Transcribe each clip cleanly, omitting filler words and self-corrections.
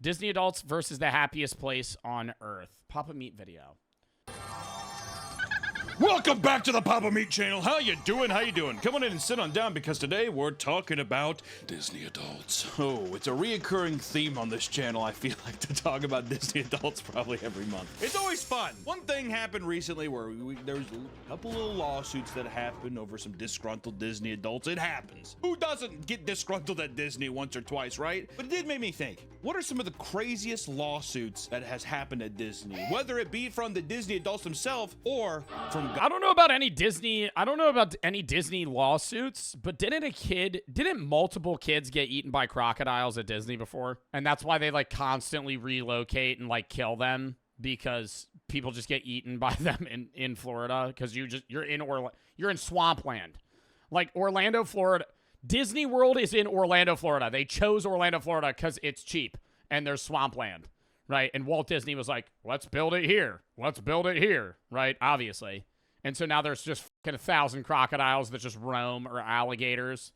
Disney adults versus the happiest place on earth. Papa Meat video. Welcome back to the Papa Meat channel. How you doing? How you doing? Come on in and sit on down because today we're talking about Disney adults. Oh, it's a reoccurring theme on this channel. I feel like to talk about Disney adults probably every month. It's always fun. One thing happened recently where there was a couple little lawsuits that happened over some disgruntled Disney adults. It happens. Who doesn't get disgruntled at Disney once or twice, right? But it did make me think, what are some of the craziest lawsuits that has happened at Disney? Whether it be from the Disney adults themselves or from I don't know about any Disney lawsuits, but didn't multiple kids get eaten by crocodiles at Disney before? And that's why they like constantly relocate and like kill them, because people just get eaten by them in Florida because you're in swampland. Like Orlando, Florida. Disney World is in Orlando, Florida. They chose Orlando, Florida because it's cheap and there's swampland, right? And Walt Disney was like, let's build it here. Let's build it here, right? Obviously. And so now there's just fucking 1,000 crocodiles that just roam, or alligators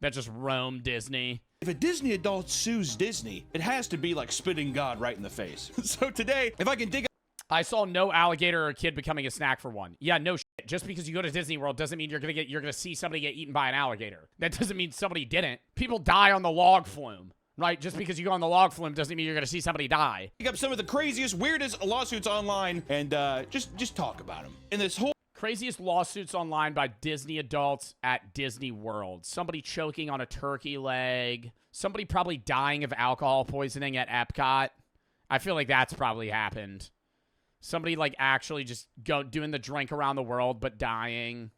that just roam Disney. If a Disney adult sues Disney, it has to be like spitting God right in the face. So today, if I can dig I saw no alligator or kid becoming a snack for one. Yeah, no shit. Just because you go to Disney World doesn't mean you're gonna see somebody get eaten by an alligator. That doesn't mean somebody didn't. People die on the log flume, right? Just because you go on the log flume doesn't mean you're gonna see somebody die. Pick up some of the craziest, weirdest lawsuits online and just talk about them. In this whole craziest lawsuits online by Disney adults at Disney World. Somebody choking on a turkey leg. Somebody probably dying of alcohol poisoning at Epcot. I feel like that's probably happened. Somebody like actually just doing the drink around the world but dying.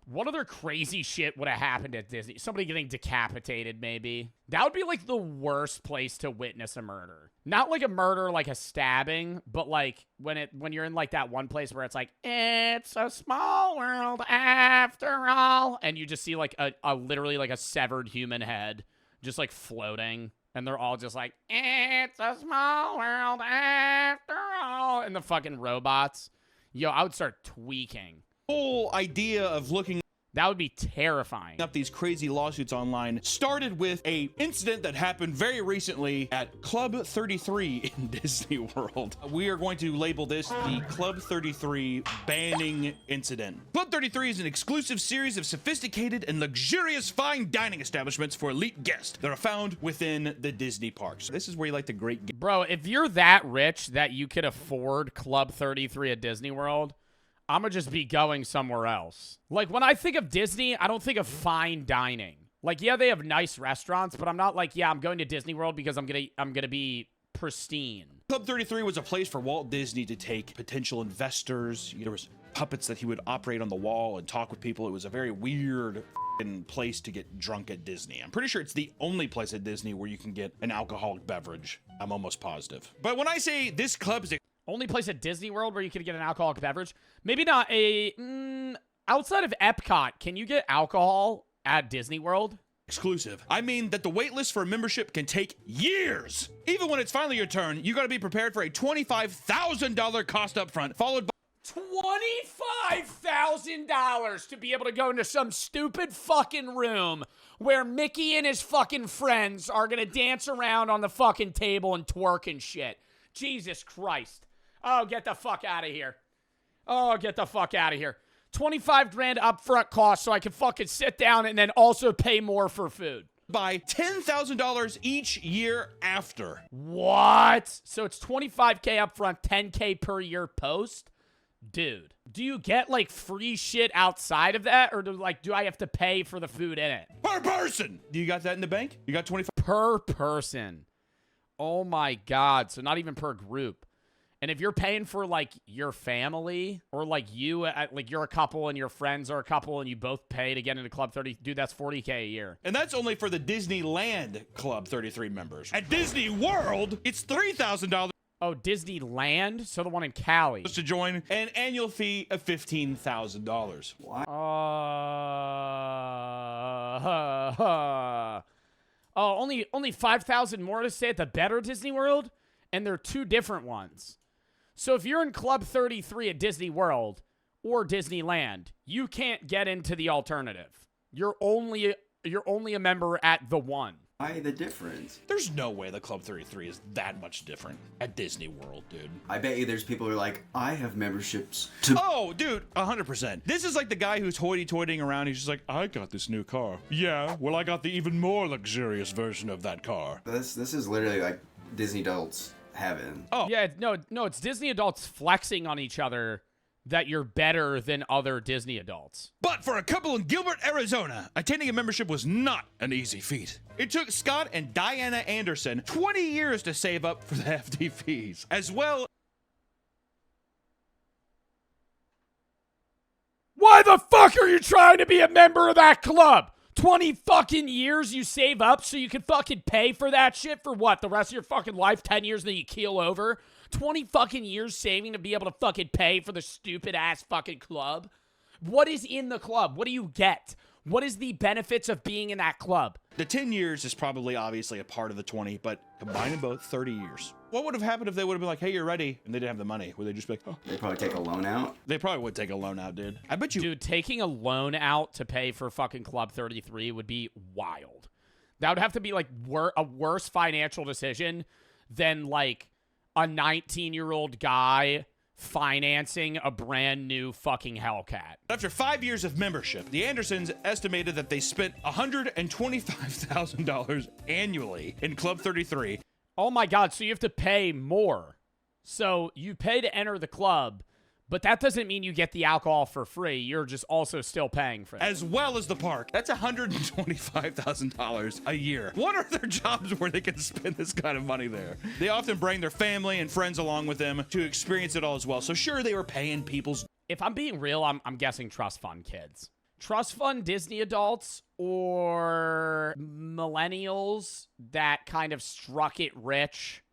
What other crazy shit would have happened at Disney? Somebody getting decapitated, maybe. That would be like the worst place to witness a murder. Not like a murder, like a stabbing, but like when you're in like that one place where it's like, it's a small world after all, and you just see like a literally like a severed human head just like floating, and they're all just like, it's a small world after all, and the fucking robots. Yo, I would start tweaking. Whole idea of looking that would be terrifying. Up these crazy lawsuits online started with a incident that happened very recently at Club 33 in Disney World. We are going to label this the Club 33 banning incident. Club 33 is an exclusive series of sophisticated and luxurious fine dining establishments for elite guests that are found within the Disney parks. This is where you like the great bro, if you're that rich that you could afford Club 33 at Disney World, I'm gonna just be going somewhere else. Like, when I think of Disney, I don't think of fine dining. Like, yeah, they have nice restaurants, but I'm not like, yeah, I'm going to Disney World because I'm gonna be pristine. Club 33 was a place for Walt Disney to take potential investors. There was puppets that he would operate on the wall and talk with people. It was a very weird place to get drunk at Disney. I'm pretty sure it's the only place at Disney where you can get an alcoholic beverage. I'm almost positive. But when I say this club is only place at Disney World where you could get an alcoholic beverage? Maybe not outside of Epcot, can you get alcohol at Disney World? Exclusive. I mean that the wait list for a membership can take years. Even when it's finally your turn, you gotta be prepared for a $25,000 cost up front, followed by $25,000 to be able to go into some stupid fucking room where Mickey and his fucking friends are gonna dance around on the fucking table and twerk and shit. Jesus Christ. Oh, get the fuck out of here. Oh, get the fuck out of here. 25 grand upfront cost so I can fucking sit down and then also pay more for food. By $10,000 each year after. What? So it's 25K upfront, 10K per year post? Dude, do you get like free shit outside of that, or do I have to pay for the food in it? Per person. Do you got that in the bank? You got 25 per person. Oh my God. So not even per group. And if you're paying for like your family, or like like you're a couple and your friends are a couple and you both pay to get into Club 30, dude, that's $40K a year. And that's only for the Disneyland Club 33 members. At Disney World, it's $3,000. Oh, Disneyland? So the one in Cali. To join, an annual fee of $15,000. What? Oh, only 5,000 more to stay at the better Disney World? And they're two different ones. So if you're in Club 33 at Disney World or Disneyland, you can't get into the alternative. You're only a member at the one. Why the difference? There's no way the Club 33 is that much different at Disney World, dude. I bet you there's people who are like, I have memberships to. Oh, dude, 100%. This is like the guy who's hoity-toitying around. He's just like, I got this new car. Yeah, well, I got the even more luxurious version of that car. This is literally like Disney adults heaven. Oh. Yeah, no, it's Disney adults flexing on each other that you're better than other Disney adults. But for a couple in Gilbert, Arizona, attaining a membership was not an easy feat. It took Scott and Diana Anderson 20 years to save up for the hefty fees, as well. Why the fuck are you trying to be a member of that club? 20 fucking years you save up so you can fucking pay for that shit for what? The rest of your fucking life? 10 years and then you keel over? 20 fucking years saving to be able to fucking pay for the stupid ass fucking club? What is in the club? What do you get? What is the benefits of being in that club? The 10 years is probably obviously a part of the 20, but combining both, 30 years. What would have happened if they would have been like, hey, you're ready, and they didn't have the money? Would they just be like, oh? They probably take a loan out. They probably would take a loan out, dude. I bet you. Dude, taking a loan out to pay for fucking Club 33 would be wild. That would have to be like a worse financial decision than like a 19-year-old guy financing a brand new fucking Hellcat. After 5 years of membership, the Andersons estimated that they spent $125,000 annually in Club 33. Oh my God, so you have to pay more. So you pay to enter the club, but that doesn't mean you get the alcohol for free. You're just also still paying for it. As well as the park. That's $125,000 a year. What are their jobs where they can spend this kind of money there? They often bring their family and friends along with them to experience it all as well. So sure, they were paying people's. If I'm being real, I'm guessing trust fund kids. Trust fund Disney adults or millennials that kind of struck it rich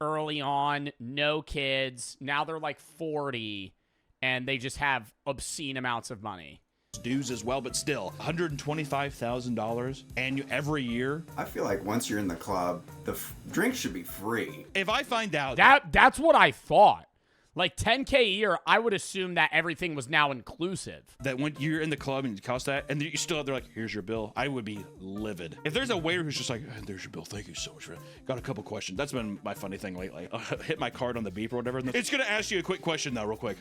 early on, no kids. Now they're like 40 and they just have obscene amounts of money. Dues as well, but still $125,000 every year. I feel like once you're in the club, the drink should be free. If I find out That's what I thought. Like $10K a year, I would assume that everything was now inclusive. that when you're in the club and it costs that, and you still out there like, here's your bill, I would be livid. If there's a waiter who's just like, there's your bill, thank you so much for it. Got a couple questions. That's been my funny thing lately. Hit my card on the beep or whatever. It's gonna ask you a quick question though, real quick.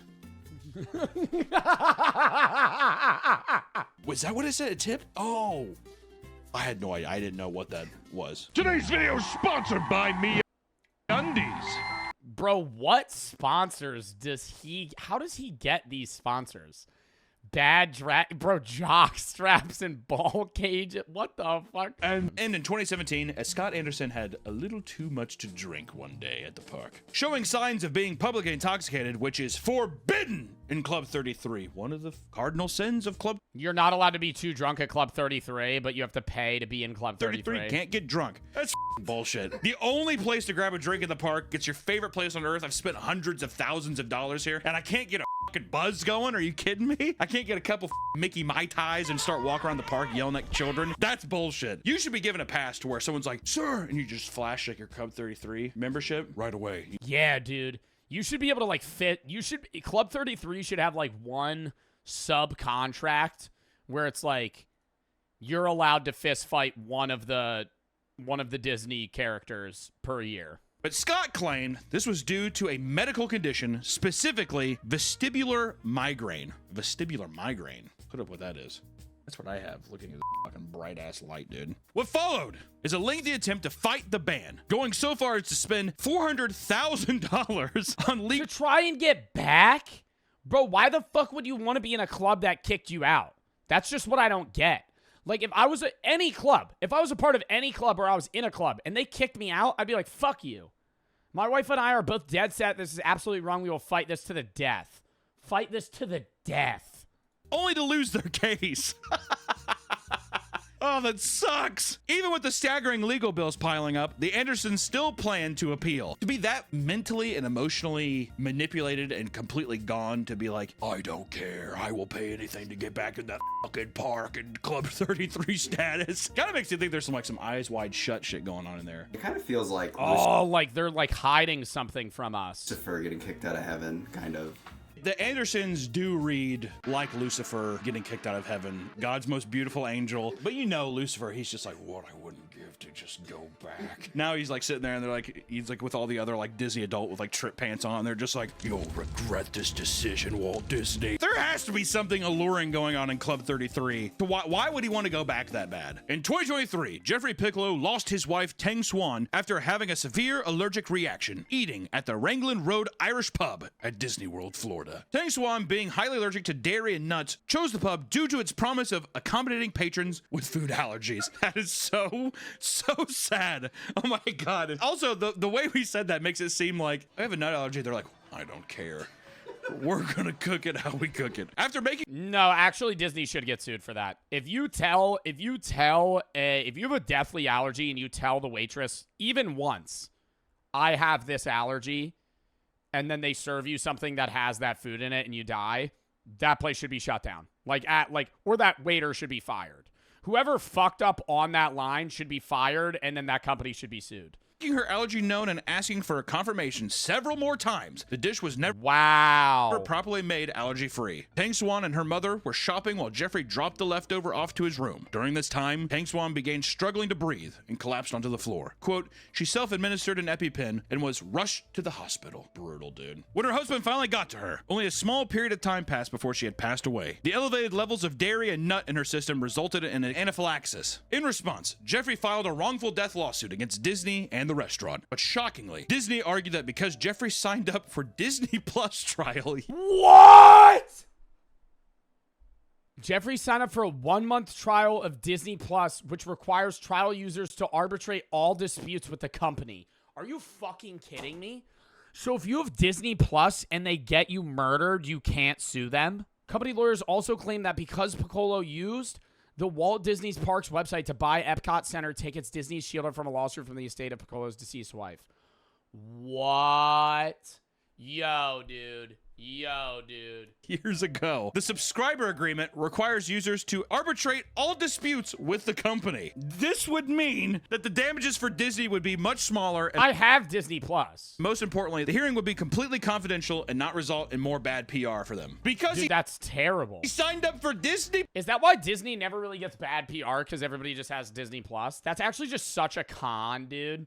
Was that what it said? A tip? Oh, I had no idea. I didn't know what that was. Today's video is sponsored by MeUndies. Bro, what sponsors how does he get these sponsors? Bro, jock straps and ball cage. What the fuck? And in 2017, as Scott Anderson had a little too much to drink one day at the park, showing signs of being publicly intoxicated, which is forbidden in Club 33, one of the cardinal sins of Club You're not allowed to be too drunk at Club 33, but you have to pay to be in Club 33. 33 can't get drunk. That's bullshit. The only place to grab a drink in the park, it's your favorite place on earth. I've spent hundreds of thousands of dollars here, and I can't get a fucking buzz going. Are you kidding me? I can't get a couple Mickey Mai Tais and start walking around the park yelling at children. That's bullshit. You should be given a pass to where someone's like, sir, and you just flash like your Club 33 membership right away. Yeah, dude. You should be able to like Club 33 should have like one subcontract where it's like you're allowed to fist fight one of the Disney characters per year. But Scott claimed this was due to a medical condition, specifically vestibular migraine. Vestibular migraine. Look up what that is. That's what I have, looking at this fucking bright-ass light, dude. What followed is a lengthy attempt to fight the ban, going so far as to spend $400,000 on legal... To try and get back? Bro, why the fuck would you want to be in a club that kicked you out? That's just what I don't get. Like, if I was a part of any club or I was in a club and they kicked me out, I'd be like, fuck you. My wife and I are both dead set. This is absolutely wrong. We will fight this to the death. Fight this to the death. Only to lose their case. Oh, that sucks. Even with the staggering legal bills piling up, the Andersons still plan to appeal. To be that mentally and emotionally manipulated and completely gone to be like, I don't care. I will pay anything to get back in that fucking park and Club 33 status. Kind of makes you think there's some eyes wide shut shit going on in there. It kind of feels like like they're like hiding something from us. Lucifer getting kicked out of heaven, kind of. The Andersons do read like Lucifer getting kicked out of heaven, God's most beautiful angel. But you know Lucifer, he's just like, what I wouldn't give have to just go back. Now he's like sitting there and they're like, he's like with all the other like Disney adult with like trip pants on. They're just like, you'll regret this decision, Walt Disney. There has to be something alluring going on in Club 33. So why would he want to go back that bad? In 2023, Jeffrey Piccolo lost his wife Tang Swan after having a severe allergic reaction eating at the Wrangling Road Irish Pub at Disney World, Florida. Tang Swan, being highly allergic to dairy and nuts, chose the pub due to its promise of accommodating patrons with food allergies. That is so sad. Oh my God. Also, the way we said that makes it seem like I have a nut allergy. They're like, I don't care. We're gonna cook it how we cook it. After making No, actually, Disney should get sued for that. If you have a deathly allergy and you tell the waitress even once, I have this allergy, and then they serve you something that has that food in it and you die, that place should be shut down. Or that waiter should be fired. Whoever fucked up on that line should be fired, and then that company should be sued. her allergy known and asking for a confirmation several more times, the dish was never properly made allergy-free. Tang Swan and her mother were shopping while Jeffrey dropped the leftover off to his room. During this time, Tang Swan began struggling to breathe and collapsed onto the floor. Quote, she self-administered an EpiPen and was rushed to the hospital. Brutal, dude. When her husband finally got to her, only a small period of time passed before she had passed away. The elevated levels of dairy and nut in her system resulted in an anaphylaxis. In response, Jeffrey filed a wrongful death lawsuit against Disney and the restaurant. But shockingly, Disney argued that because Jeffrey signed up for Disney Plus trial... What? Jeffrey signed up for a 1-month trial of Disney Plus, which requires trial users to arbitrate all disputes with the company. Are you fucking kidding me? So if you have Disney Plus and they get you murdered, you can't sue them? Company lawyers also claim that because Piccolo used the Walt Disney Parks website to buy Epcot Center tickets, Disney shielded from a lawsuit from the estate of Piccolo's deceased wife. What? Yo, dude. Years ago, the subscriber agreement requires users to arbitrate all disputes with the company. This would mean that the damages for Disney would be much smaller. And I have Disney Plus. most importantly, the hearing would be completely confidential and not result in more bad PR for them. Because Dude, that's terrible. he signed up for Disney. Is that why Disney never really gets bad PR? Because everybody just has Disney Plus? That's actually just such a con, dude.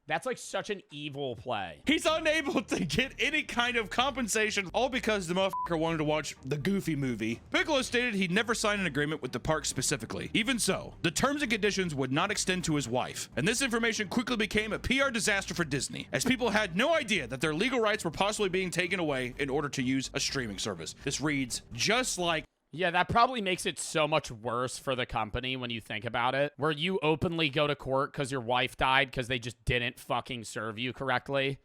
That's like such an evil play. He's unable to get any kind of compensation, all because the motherfucker wanted to watch the Goofy movie. Piccolo stated he'd never signed an agreement with the park specifically. Even so, the terms and conditions would not extend to his wife. And this information quickly became a PR disaster for Disney, as people had no idea that their legal rights were possibly being taken away in order to use a streaming service. This reads just like... Yeah, that probably makes it so much worse for the company when you think about it. Where you openly go to court because your wife died because they just didn't fucking serve you correctly.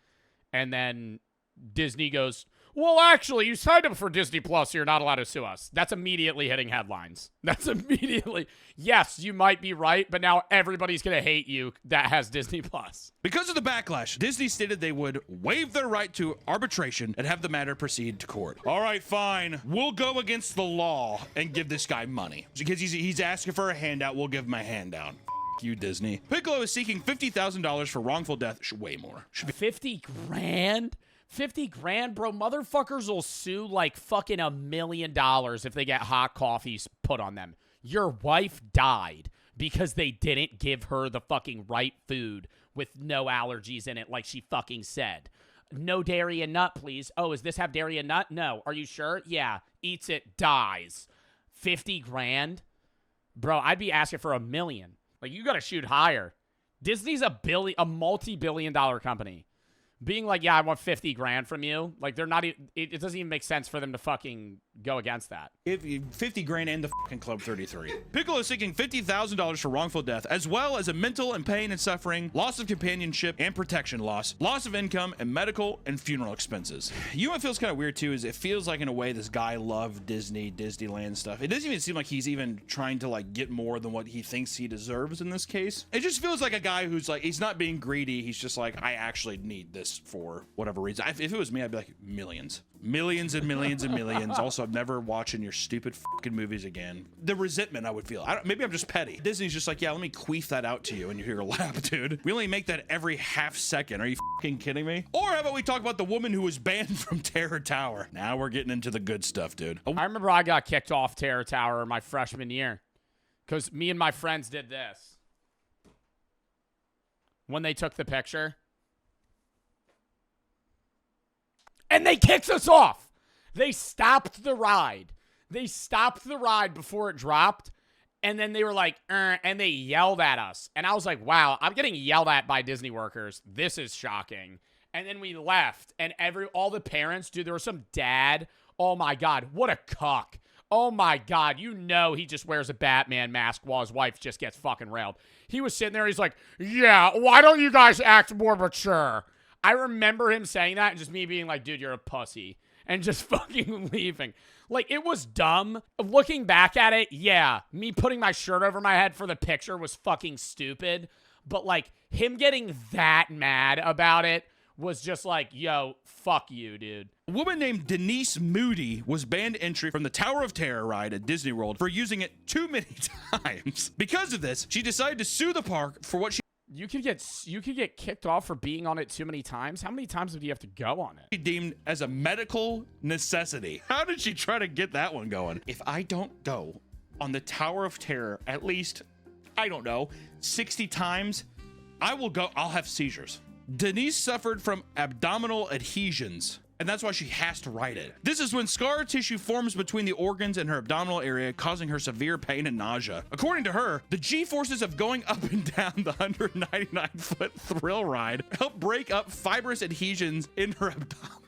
And then Disney goes, well, actually, you signed up for Disney Plus, so you're not allowed to sue us. That's immediately hitting headlines. That's immediately... Yes, you might be right, but now everybody's going to hate you that has Disney Plus. Because of the backlash, Disney stated they would waive their right to arbitration and have the matter proceed to court. All right, fine. We'll go against the law and give this guy money. Because he's asking for a handout, we'll give him a handout. F you, Disney. Piccolo is seeking $50,000 for wrongful death. Way more. 50 grand? 50 grand, bro. Motherfuckers will sue like fucking $1 million if they get hot coffees put on them. Your wife died because they didn't give her the fucking right food with no allergies in it like she fucking said. No dairy and nut, please. Oh, does this have dairy and nut? No. Are you sure? Yeah. Eats it, dies. 50 grand? Bro, I'd be asking for $1 million. Like, you gotta shoot higher. Disney's a multi-billion-dollar company. Being like, yeah, I want 50 grand from you. Like, they're not, it doesn't even make sense for them to fucking go against that. 50 grand and the fucking Club 33. Piccolo is seeking $50,000 for wrongful death, as well as a mental and pain and suffering, loss of companionship and protection loss of income, and medical and funeral expenses. You know what feels kind of weird too is it feels like in a way this guy loved Disneyland stuff. It doesn't even seem like he's even trying to like get more than what he thinks he deserves in this case. It just feels like a guy who's like, he's not being greedy. He's just like, I actually need this for whatever reason. If it was me, I'd be like, millions and millions and millions. Also, I'm never watching your stupid fucking movies again. The resentment I would feel. Maybe I'm just petty. Disney's just like, yeah, let me queef that out to you in your lap, dude. We only make that every half second. Are you fucking kidding me? Or how about we talk about the woman who was banned from Terror Tower? Now we're getting into the good stuff, dude. I remember I got kicked off Terror Tower my freshman year because me and my friends did this. when they took the picture. And they kicked us off. They stopped the ride. They stopped the ride before it dropped. And then they were like, and they yelled at us. And I was like, wow, I'm getting yelled at by Disney workers. This is shocking. And then we left. And all the parents, dude, there was some dad. Oh, my God. What a cuck. Oh, my God. You know he just wears a Batman mask while his wife just gets fucking railed. He was sitting there. He's like, yeah, why don't you guys act more mature? I remember him saying that and just me being like, dude, you're a pussy. And just fucking leaving. Like, it was dumb. Looking back at it, yeah, me putting my shirt over my head for the picture was fucking stupid. But, like, him getting that mad about it was just like, yo, fuck you, dude. A woman named Denise Moody was banned entry from the Tower of Terror ride at Disney World for using it too many times. Because of this, she decided to sue the park for what she You could get kicked off for being on it too many times. How many times would you have to go on it? deemed as a medical necessity. How did she try to get that one going? If I don't go on the Tower of Terror at least, I don't know, 60 times, I'll have seizures. Denise suffered from abdominal adhesions, and that's why she has to ride it. This is when scar tissue forms between the organs in her abdominal area, causing her severe pain and nausea. According to her, the G-forces of going up and down the 199-foot thrill ride helped break up fibrous adhesions in her abdomen.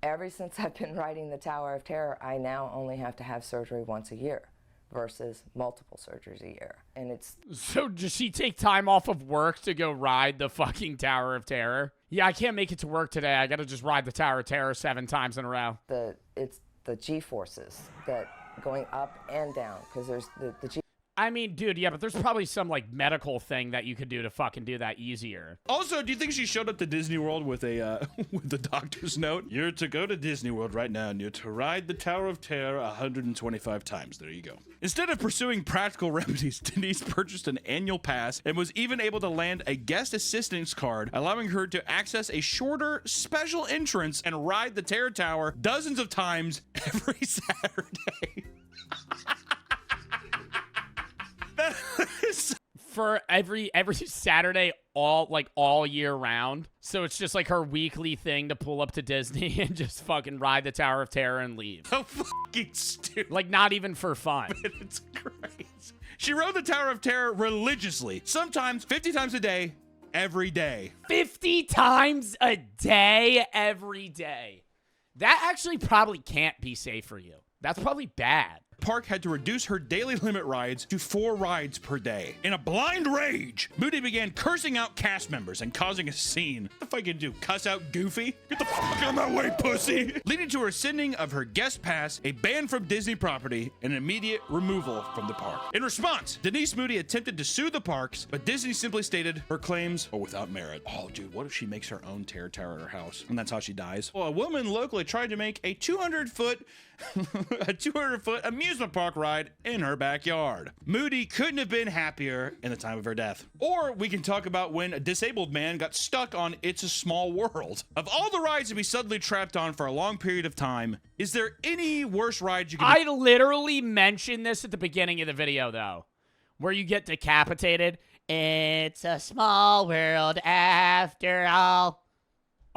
Ever since I've been riding the Tower of Terror, I now only have to have surgery once a year versus multiple surgeries a year. And it's... So does she take time off of work to go ride the fucking Tower of Terror? Yeah, I can't make it to work today. I gotta just ride the Tower of Terror 7 times in a row. It's the G-forces that going up and down, because there's the G... I mean, dude, yeah, but there's probably some, like, medical thing that you could do to fucking do that easier. Also, do you think she showed up to Disney World with a with the doctor's note? You're to go to Disney World right now, and you're to ride the Tower of Terror 125 times. There you go. Instead of pursuing practical remedies, Denise purchased an annual pass and was even able to land a guest assistance card, allowing her to access a shorter special entrance and ride the Terror Tower dozens of times every Saturday. For every Saturday, all year round. So it's just like her weekly thing to pull up to Disney and just fucking ride the Tower of Terror and leave. So fucking stupid. Like, not even for fun. It's great. She rode the Tower of Terror religiously, sometimes 50 times a day, every day. 50 times a day, every day. That actually probably can't be safe for you. That's probably bad. Park had to reduce her daily limit rides to 4 rides per day. In a blind rage, Moody began cursing out cast members and causing a scene. What the fuck you do? Cuss out Goofy? Get the fuck out of my way, pussy! Leading to her rescinding of her guest pass, a ban from Disney property, and an immediate removal from the park. In response, Denise Moody attempted to sue the parks, but Disney simply stated her claims are without merit. Oh, dude, what if she makes her own Terror Tower at her house and that's how she dies? Well, a woman locally tried to make a 200-foot amusement park ride in her backyard. Moody couldn't have been happier in the time of her death. Or we can talk about when a disabled man got stuck on It's a Small World. Of all the rides to be suddenly trapped on for a long period of time, is there any worse ride you can... I literally mentioned this at the beginning of the video, though, where you get decapitated. It's a small world after all.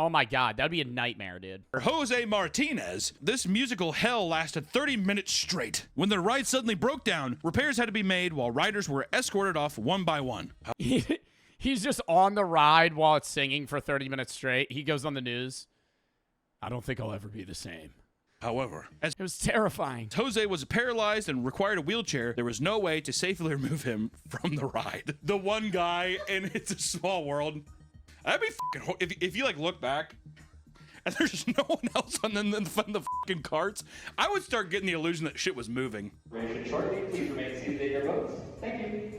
Oh my God, that'd be a nightmare, dude. For Jose Martinez, this musical hell lasted 30 minutes straight. When the ride suddenly broke down, repairs had to be made while riders were escorted off one by one. He's just on the ride while it's singing for 30 minutes straight. He goes on the news. I don't think I'll ever be the same. However, as It was terrifying. Jose was paralyzed and required a wheelchair, there was no way to safely remove him from the ride. The one guy in It's a Small World. That'd be fucking if you like look back and there's no one else on the fucking carts, I would start getting the illusion that shit was moving.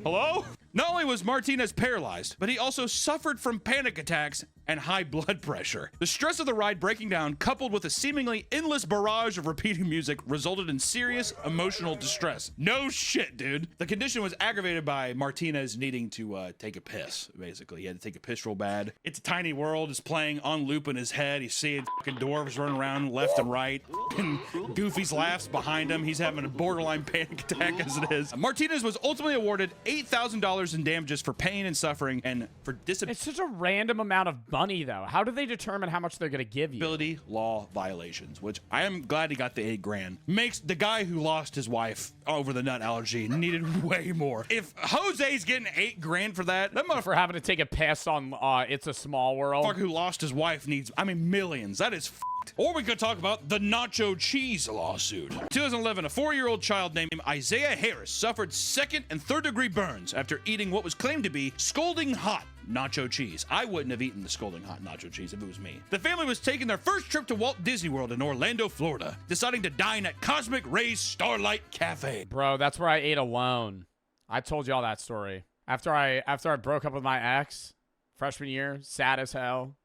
Hello? Not only was Martinez paralyzed, but he also suffered from panic attacks and high blood pressure. The stress of the ride breaking down, coupled with a seemingly endless barrage of repeating music, resulted in serious emotional distress. No shit, dude. The condition was aggravated by Martinez needing to take a piss, basically. He had to take a piss real bad. It's a Tiny World is playing on loop in his head. He's seeing fucking dwarves running around left and right. And Goofy's laughs behind him. He's having a borderline panic attack as it is. Martinez was ultimately awarded $8,000 in damages for pain and suffering and for disability It's such a random amount of money, though. How do they determine how much they're going to give you? law violations, which I am glad he got the $8,000. Makes the guy who lost his wife over the nut allergy needed way more. If Jose's getting $8,000 for that motherfucker For having to take a piss on It's a Small World. who lost his wife needs, I mean, millions. That is f***ed. Or we could talk about the Nacho Cheese lawsuit. 2011, a 4-year-old child named Isaiah Harris suffered 2nd and 3rd degree burns after eating what was claimed to be scalding hot nacho cheese. I wouldn't have eaten the scalding hot nacho cheese if it was me. The family was taking their first trip to Walt Disney World in Orlando, Florida, deciding to dine at Cosmic Ray's Starlight Cafe. Bro, that's where I ate alone. I told y'all that story. After I broke up with my ex, freshman year, sad as hell.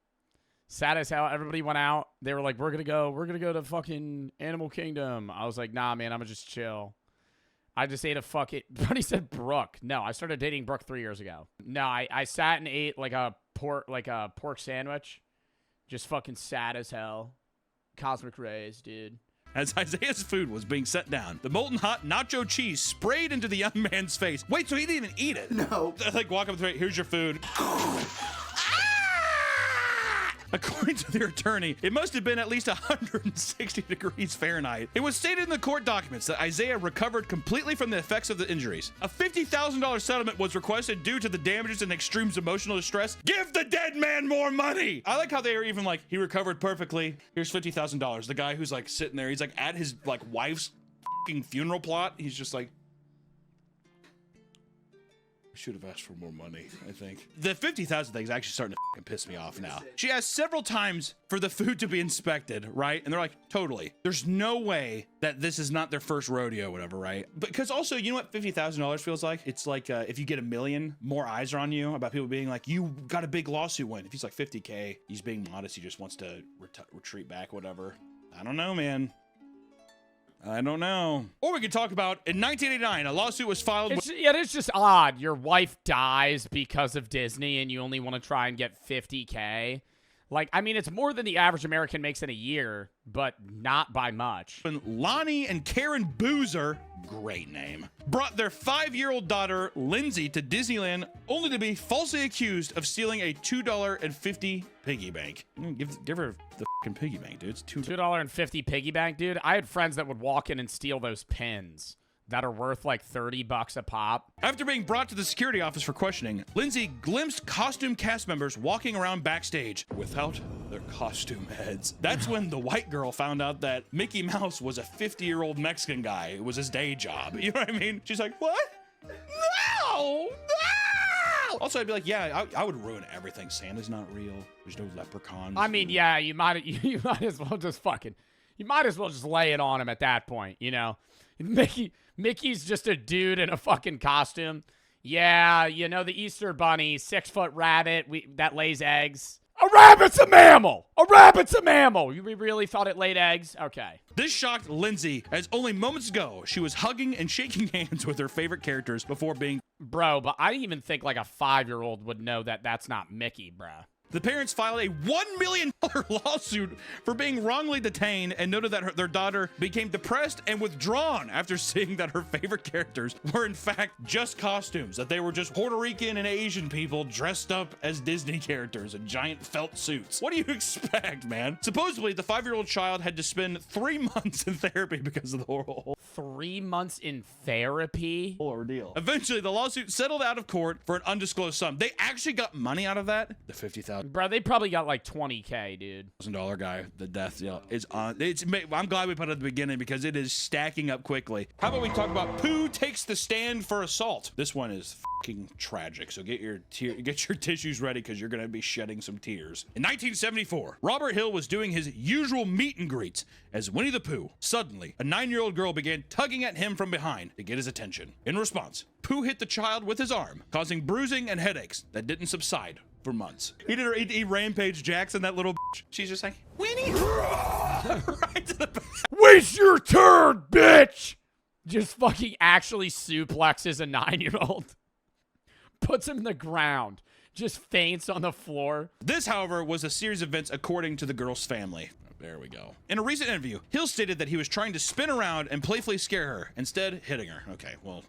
Sad as hell. Everybody went out. They were like, we're gonna go to fucking Animal Kingdom. I was like, nah, man, I'm gonna just chill. I just ate a But he said Brooke. No, I started dating Brooke 3 years ago. No, I sat and ate like a pork sandwich. Just fucking sad as hell. Cosmic Rays, dude. As Isaiah's food was being set down, the molten hot nacho cheese sprayed into the young man's face. Wait, so he didn't even eat it? No. Like, walk up to it, here's your food. According to their attorney, it must have been at least 160 degrees Fahrenheit. It was stated in the court documents that Isaiah recovered completely from the effects of the injuries. A $50,000 settlement was requested due to the damages and extreme emotional distress. Give the dead man more money! I like how they are even like, he recovered perfectly. Here's $50,000. The guy who's like sitting there, he's like at his like wife's fucking funeral plot. He's just like, should have asked for more money, I think. The 50,000 thing is actually starting to fucking piss me off now. She asked several times for the food to be inspected, right? And they're like, totally. There's no way that this is not their first rodeo, whatever, right? Because also, you know what $50,000 feels like? It's like if you get 1 million, more eyes are on you about people being like, you got a big lawsuit win. If he's like 50K, he's being modest. He just wants to retreat back, whatever. I don't know, man. I don't know. Or we could talk about, in 1989, a lawsuit was filed It's just odd. Your wife dies because of Disney and you only want to try and get 50K. Like, I mean, it's more than the average American makes in a year, but not by much. when Lonnie and Karen Boozer, great name, brought their 5-year-old daughter, Lindsay, to Disneyland only to be falsely accused of stealing a $2.50 piggy bank. Give her the fucking piggy bank, dude. It's $2.50 piggy bank, dude. I had friends that would walk in and steal those pins that are worth like $30 a pop. After being brought to the security office for questioning, Lindsay glimpsed costume cast members walking around backstage without their costume heads. That's when the white girl found out that Mickey Mouse was a 50-year-old Mexican guy. It was his day job. You know what I mean? She's like, what? No! No! Also, I'd be like, yeah, I would ruin everything. Santa's not real. There's no leprechauns. I mean, yeah, you might as well just lay it on him at that point, you know? Mickey's just a dude in a fucking costume. Yeah, you know, the Easter Bunny, 6-foot rabbit that lays eggs. A rabbit's a mammal! A rabbit's a mammal! You really thought it laid eggs? Okay. This shocked Lindsay, as only moments ago, she was hugging and shaking hands with her favorite characters before being... Bro, but I even think like a 5-year-old would know that that's not Mickey, bro. The parents filed a $1 million lawsuit for being wrongly detained and noted that their daughter became depressed and withdrawn after seeing that her favorite characters were in fact just costumes, that they were just Puerto Rican and Asian people dressed up as Disney characters in giant felt suits. What do you expect, man? Supposedly, the 5-year-old child had to spend 3 months in therapy because of the whole 3 months in therapy? ordeal. Eventually, the lawsuit settled out of court for an undisclosed sum. They actually got money out of that. The $50,000 Bro, they probably got like 20K, dude. guy, the death is on. I'm glad we put it at the beginning because it is stacking up quickly. How about we talk about Pooh takes the stand for assault? This one is fucking tragic. So get your tissues ready because you're gonna be shedding some tears. In 1974, Robert Hill was doing his usual meet and greets as Winnie the Pooh. Suddenly, a 9-year-old girl began tugging at him from behind to get his attention. In response, Pooh hit the child with his arm, causing bruising and headaches that didn't subside for months. He Rampage Jackson, that little bitch. She's just like, Winnie! Right to the back. Waste your turn, bitch! Just fucking actually suplexes a 9-year-old. Puts him in the ground. Just faints on the floor. This, however, was a series of events according to the girl's family. There we go. In a recent interview, Hill stated that he was trying to spin around and playfully scare her, instead hitting her. Okay, well,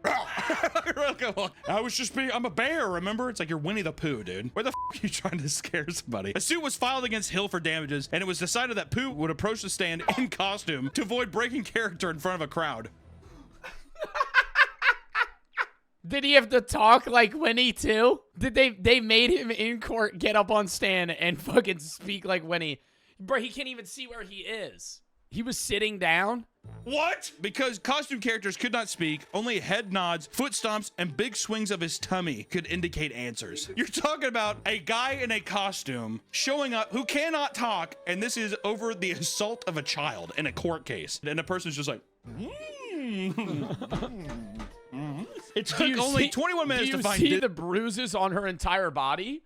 I was just being, I'm a bear, remember? It's like you're Winnie the Pooh, dude. Where the f are you trying to scare somebody? A suit was filed against Hill for damages, and it was decided that Pooh would approach the stand in costume to avoid breaking character in front of a crowd. Did he have to talk like Winnie too? Did they made him in court get up on stand and fucking speak like Winnie? Bro, he can't even see where he is. He was sitting down. What? Because costume characters could not speak, only head nods, foot stomps, and big swings of his tummy could indicate answers. You're talking about a guy in a costume showing up who cannot talk, and this is over the assault of a child in a court case. And the person's just like, It took only 21 minutes to find Do you see the bruises on her entire body?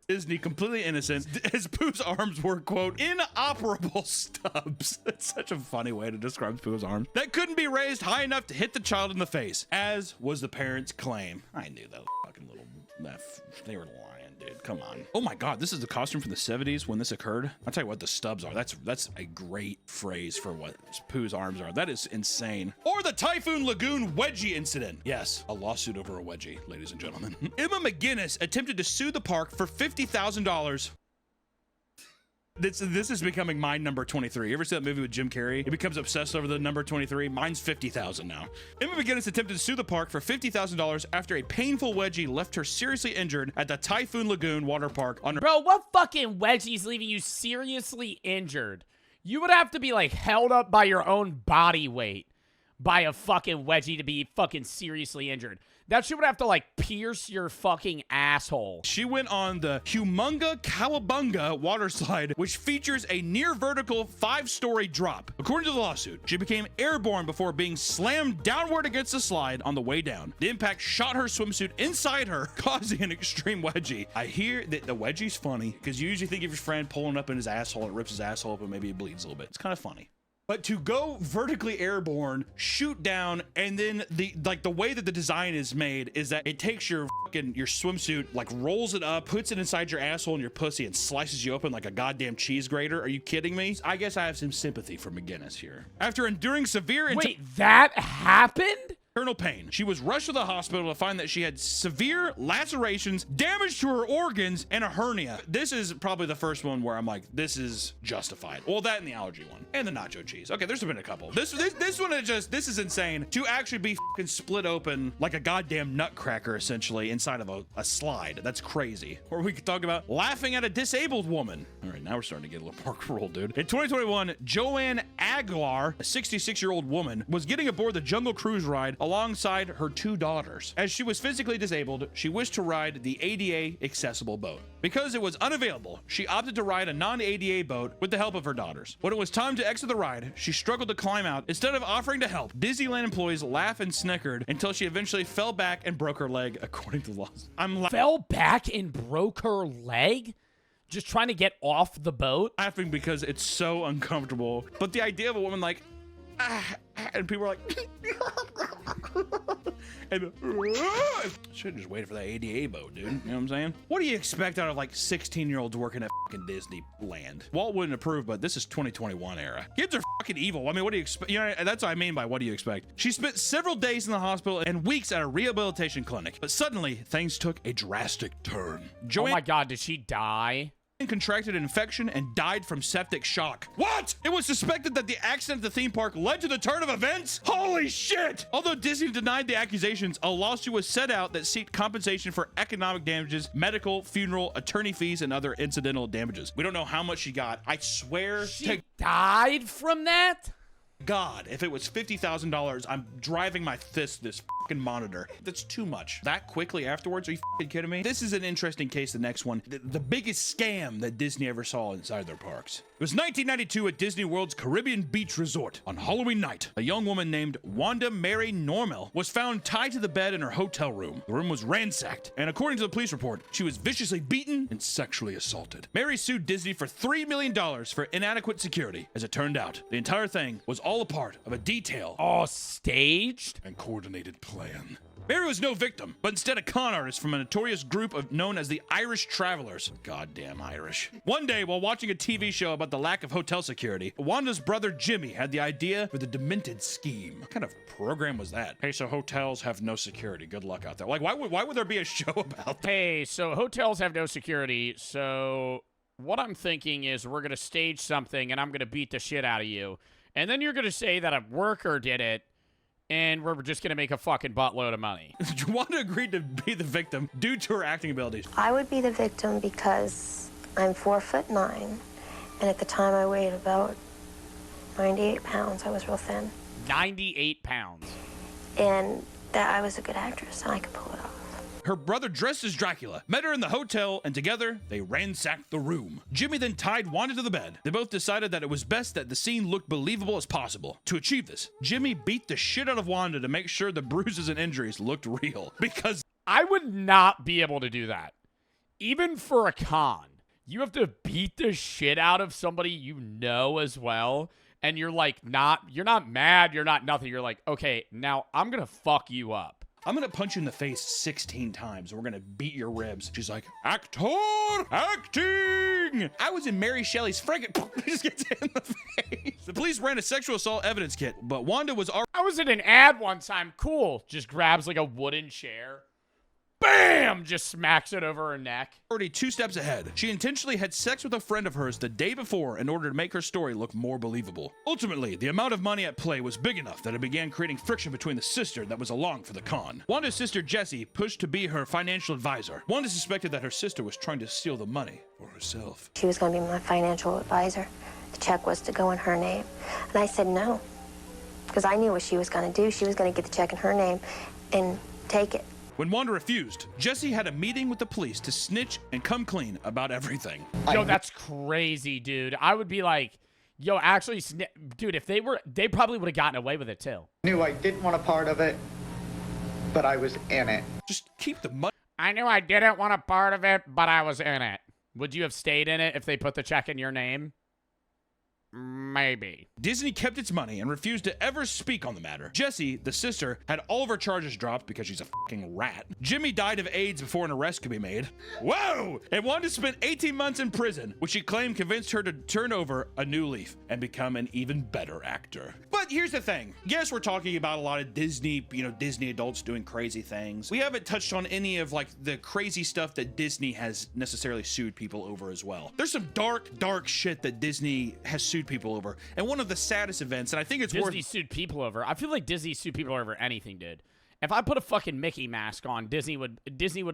Disney completely innocent. His Pooh's arms were, quote, inoperable stubs. That's such a funny way to describe Pooh's arms. That couldn't be raised high enough to hit the child in the face, as was the parents' claim. I knew that fucking little... They were lying, dude. Come on. Oh my God, this is the costume from the 70s when this occurred. I'll tell you what the stubs are. That's a great phrase for what Pooh's arms are. That is insane. Or the Typhoon Lagoon wedgie incident. Yes, a lawsuit over a wedgie, ladies and gentlemen. Emma McGinnis attempted to sue the park for $50,000. This is becoming my number 23. You ever see that movie with Jim Carrey? He becomes obsessed over the number 23. Mine's 50,000 now. Emma McGinnis attempted to sue the park for $50,000 after a painful wedgie left her seriously injured at the Typhoon Lagoon water park on her... Bro, what fucking wedgie's leaving you seriously injured? You would have to be like held up by your own body weight by a fucking wedgie to be fucking seriously injured. That shit would have to like pierce your fucking asshole. She went on the Humunga Cowabunga water slide, which features a near vertical 5-story drop. According to the lawsuit, she became airborne before being slammed downward against the slide on the way down. The impact shot her swimsuit inside her, causing an extreme wedgie. I hear that the wedgie's funny because you usually think of your friend pulling up in his asshole, it rips his asshole up and maybe it bleeds a little bit. It's kind of funny. But to go vertically airborne, shoot down, and then the way that the design is made is that it takes your swimsuit, like rolls it up, puts it inside your asshole and your pussy, and slices you open like a goddamn cheese grater. Are you kidding me? I guess I have some sympathy for McGinnis here. After enduring severe Wait, that happened? internal pain, she was rushed to the hospital to find that she had severe lacerations, damage to her organs, and a hernia. This is probably the first one where I'm like, this is justified. Well, that and the allergy one, and the nacho cheese. Okay, there's been a couple. This one is just, this is insane. To actually be fucking split open like a goddamn nutcracker, essentially, inside of a slide. That's crazy. Or we could talk about laughing at a disabled woman. All right, now we're starting to get a little more cruel, dude. In 2021, Joanne Aguilar, a 66-year-old woman, was getting aboard the Jungle Cruise ride alongside her 2 daughters. As she was physically disabled, she wished to ride the ADA accessible boat. Because it was unavailable, she opted to ride a non-ADA boat with the help of her daughters. When it was time to exit the ride, she struggled to climb out. Instead of offering to help, Disneyland employees laughed and snickered until she eventually fell back and broke her leg, according to the law. Fell back and broke her leg? Just trying to get off the boat? Laughing because it's so uncomfortable. But the idea of a woman like, and people are like, and should just wait for that ADA boat, dude. You know what I'm saying? What do you expect out of like 16-year-olds working at fucking Disneyland? Walt wouldn't approve, but this is 2021 era. Kids are fucking evil. I mean, what do you expect? You know, that's what I mean by what do you expect? She spent several days in the hospital and weeks at a rehabilitation clinic, but suddenly things took a drastic turn. Oh my God, did she die? Contracted an infection and died from septic shock. What? It was suspected that the accident at the theme park led to the turn of events? Holy shit! Although Disney denied the accusations, a lawsuit was set out that sought compensation for economic damages, medical, funeral, attorney fees, and other incidental damages. We don't know how much she got. I swear she died from that? God, if it was $50,000, I'm driving my fist this fucking monitor. That's too much. That quickly afterwards? Are you fucking kidding me? This is an interesting case, the next one. The biggest scam that Disney ever saw inside their parks. It was 1992 at Disney World's Caribbean Beach Resort. On Halloween night, a young woman named Wanda Mary Normell was found tied to the bed in her hotel room. The room was ransacked, and according to the police report, she was viciously beaten and sexually assaulted. Mary sued Disney for $3 million for inadequate security. As it turned out, the entire thing was all a part of a detailed, staged, and coordinated plan. Barry was no victim, but instead a con artist from a notorious group known as the Irish Travelers. Goddamn Irish. One day, while watching a TV show about the lack of hotel security, Wanda's brother Jimmy had the idea for the demented scheme. What kind of program was that? Hey, so hotels have no security. Good luck out there. Like, why would there be a show about that? Hey, so hotels have no security, so what I'm thinking is we're going to stage something and I'm going to beat the shit out of you. And then you're going to say that a worker did it, and we're just going to make a fucking buttload of money. Wanda agreed to be the victim due to her acting abilities. I would be the victim because I'm 4'9", and at the time I weighed about 98 pounds. I was real thin. 98 pounds. And that I was a good actress, and I could pull it off. Her brother dressed as Dracula, met her in the hotel, and together, they ransacked the room. Jimmy then tied Wanda to the bed. They both decided that it was best that the scene looked believable as possible. To achieve this, Jimmy beat the shit out of Wanda to make sure the bruises and injuries looked real. Because I would not be able to do that. Even for a con. You have to beat the shit out of somebody you know as well. And you're like, you're not mad, you're not nothing. You're like, okay, now I'm going to fuck you up. I'm gonna punch you in the face 16 times and we're gonna beat your ribs. She's like, acting! I was in Mary Shelley's Franken. Just gets hit in the face. The police ran a sexual assault evidence kit, but Wanda was already. I was in an ad one time. Cool. Just grabs like a wooden chair. Bam! Just smacks it over her neck. Already 2 steps ahead. She intentionally had sex with a friend of hers the day before in order to make her story look more believable. Ultimately, the amount of money at play was big enough that it began creating friction between the sister that was along for the con. Wanda's sister Jessie pushed to be her financial advisor. Wanda suspected that her sister was trying to steal the money for herself. She was going to be my financial advisor. The check was to go in her name. And I said no, because I knew what she was going to do. She was going to get the check in her name and take it. When Wanda refused, Jessie had a meeting with the police to snitch and come clean about everything. Yo, that's crazy, dude. I would be like, yo, actually, dude, if they probably would have gotten away with it too. Knew I didn't want a part of it, but I was in it. Just keep the money. I knew I didn't want a part of it, but I was in it. Would you have stayed in it if they put the check in your name? Maybe. Disney kept its money and refused to ever speak on the matter. Jessie, the sister, had all of her charges dropped because she's a fucking rat. Jimmy died of AIDS before an arrest could be made. Whoa! And Wanda spent 18 months in prison, which she claimed convinced her to turn over a new leaf and become an even better actor. But here's the thing. Yes, we're talking about a lot of Disney, Disney adults doing crazy things. We haven't touched on any of like the crazy stuff that Disney has necessarily sued people over as well. There's some dark shit that Disney has sued people over. And one of the saddest events, and I think it's Disney sued people over. I feel like Disney sued people over anything, dude. If I put a fucking Mickey mask on, Disney would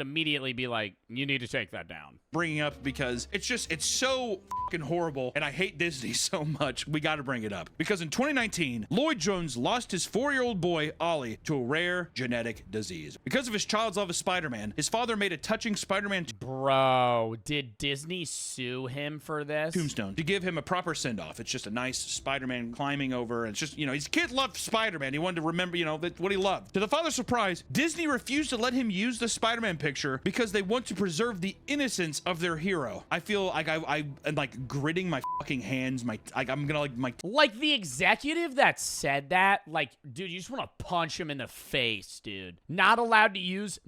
immediately be like, you need to take that down. Bringing up because it's so fucking horrible, and I hate Disney so much. We got to bring it up because in 2019, Lloyd Jones lost his 4-year-old boy Ollie to a rare genetic disease. Because of his child's love of Spider-Man, his father made a touching Spider-Man Bro, did Disney sue him for this? tombstone to give him a proper send-off. It's just a nice Spider-Man climbing over. It's just, his kid loved Spider-Man. He wanted to remember, what he loved. To the father's surprise, Disney refused to let him use the Spider-Man picture because they want to preserve the innocence of their hero. I feel like I'm like gritting my fucking hands. I'm gonna like the executive that said that. Like, dude, you just want to punch him in the face, dude. Not allowed to use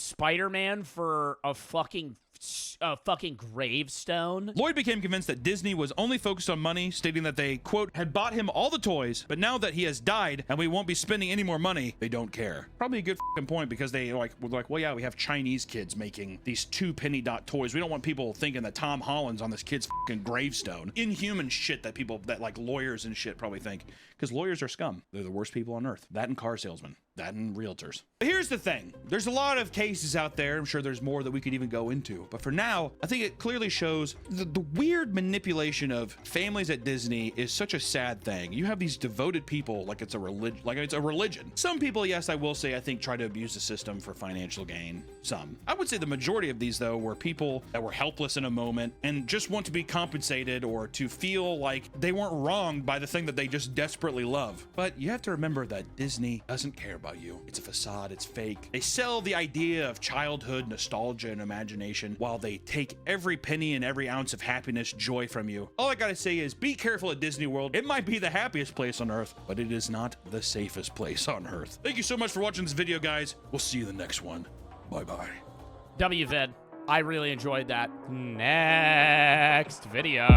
Spider-Man for a fucking gravestone. Lloyd became convinced that Disney was only focused on money, stating that they, quote, had bought him all the toys, but now that he has died and we won't be spending any more money, they don't care. Probably a good fucking point because they were like, well, yeah, we have Chinese kids making these 2 penny dot toys. We don't want people thinking that Tom Holland's on this kid's fucking gravestone. Inhuman shit that like lawyers and shit probably think. Because lawyers are scum. They're the worst people on earth. That and car salesmen. That and realtors. But here's the thing. There's a lot of cases out there. I'm sure there's more that we could even go into. But for now, I think it clearly shows the weird manipulation of families at Disney is such a sad thing. You have these devoted people like it's a religion. Some people, yes, I will say, I think try to abuse the system for financial gain. Some. I would say the majority of these, though, were people that were helpless in a moment and just want to be compensated or to feel like they weren't wronged by the thing that they just desperately love. But you have to remember that Disney doesn't care about you. It's a facade, it's fake. They sell the idea of childhood, nostalgia, and imagination while they take every penny and every ounce of happiness, joy from you. All I gotta say is be careful at Disney World. It might be the happiest place on earth, but it is not the safest place on earth. Thank you so much for watching this video, guys. We'll see you in the next one. Bye-bye. WVid. I really enjoyed that. Next video.